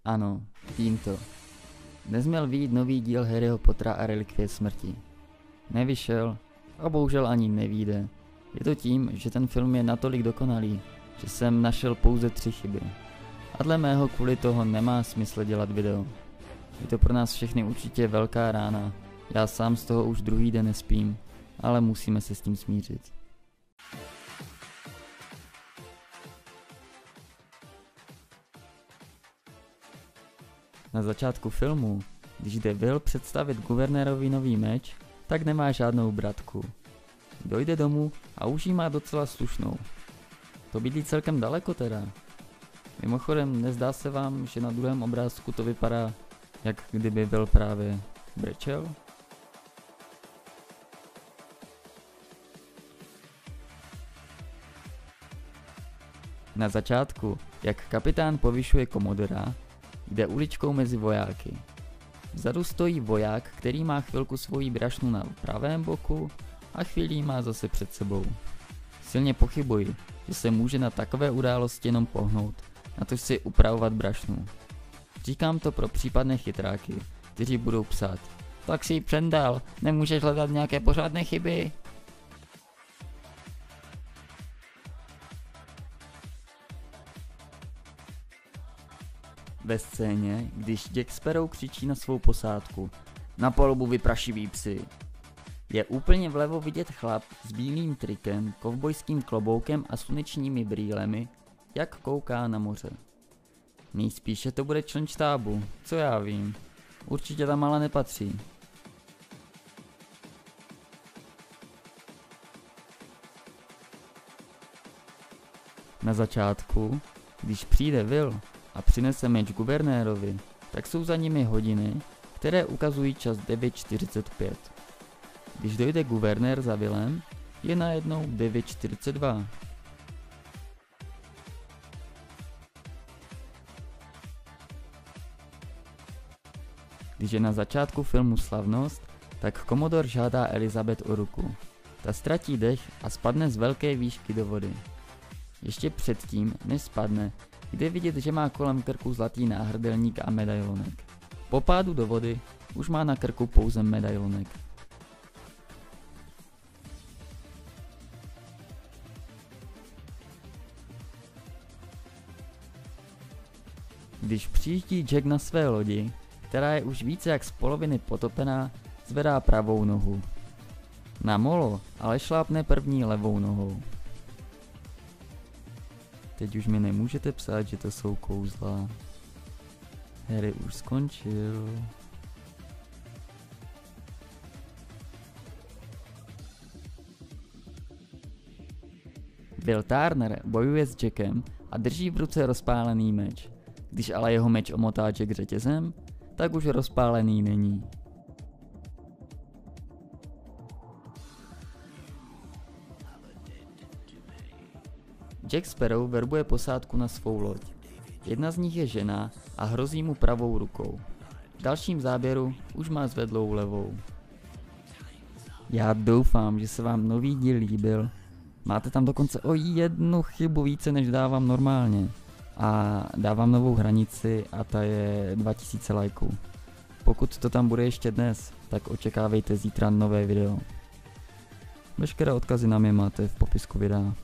Ano, vím to. Dnes měl vyjít nový díl Harryho Pottera a relikvie smrti. Nevyšel a bohužel ani nevyjde. Je to tím, že ten film je natolik dokonalý, že jsem našel pouze 3 chyby. A dle mého kvůli toho nemá smysl dělat video. Je to pro nás všechny určitě velká rána. Já sám z toho už druhý den nespím, ale musíme se s tím smířit. Na začátku filmu, když jde Will představit guvernérovi nový meč, tak nemá žádnou bratku. Dojde domů a už jí má docela slušnou. To bydlí celkem daleko teda. Mimochodem, nezdá se vám, že na druhém obrázku to vypadá, jak kdyby Will právě brečel? Na začátku, jak kapitán povyšuje komodora, jde uličkou mezi vojáky. Vzadu stojí voják, který má chvilku svoji brašnu na pravém boku a chvíli má zase před sebou. Silně pochybuji, že se může na takové události jenom pohnout, natož si upravovat brašnu. Říkám to pro případné chytráky, kteří budou psát: tak si ji přendal, nemůžeš hledat nějaké pořádné chyby. Ve scéně, když Jack Sparrow křičí na svou posádku: na palubu vyprašivý psy, je úplně vlevo vidět chlap s bílým trikem, kovbojským kloboukem a slunečními brýlemi, jak kouká na moře. Nejspíše to bude člen štábu, co já vím. Určitě tam ale nepatří. Na začátku, když přijde Will a přinese meč guvernérovi, tak jsou za nimi hodiny, které ukazují čas 9:45. Když dojde guvernér za Willem, je najednou 9:42. Když je na začátku filmu slavnost, tak komodor žádá Elizabeth o ruku. Ta ztratí dech a spadne z velké výšky do vody. Ještě předtím, než spadne, jde vidět, že má kolem krku zlatý náhrdelník a medailonek. Po pádu do vody už má na krku pouze medailonek. Když přijíždí Jack na své lodi, která je už více jak z poloviny potopená, zvedá pravou nohu. Na molo ale šlápne první levou nohou. Teď už mi nemůžete psát, že to jsou kouzla. Harry už skončil. Will Turner bojuje s Jackem a drží v ruce rozpálený meč. Když ale jeho meč omotá Jack řetězem, tak už rozpálený není. Jack Sparrow verbuje posádku na svou loď. Jedna z nich je žena a hrozí mu pravou rukou. V dalším záběru už má zvedlou levou. Já doufám, že se vám nový díl líbil. Máte tam dokonce o 1 chybu více, než dávám normálně. A dávám novou hranici a ta je 2000 lajků. Pokud to tam bude ještě dnes, tak očekávejte zítra nové video. Veškeré odkazy na mě máte v popisku videa.